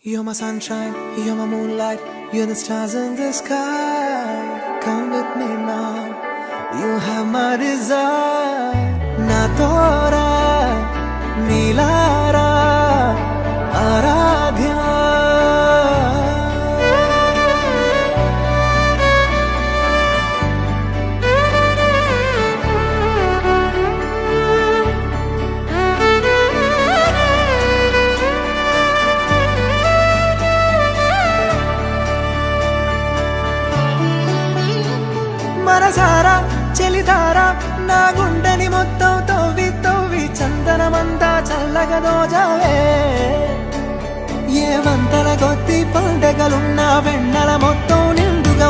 You're my sunshine, you're my moonlight, you're the stars in the sky. Come with me now, you have my desire. Na tora, nilara, aradhya. మనసారా చెలితారా నా గుండెని మొత్తం తవ్వి తవ్వి చందనమంతా చల్లగా దోజావే. ఏ వంతల కొద్ది పండగలున్నా వెన్నెల మొత్తం నిండుగా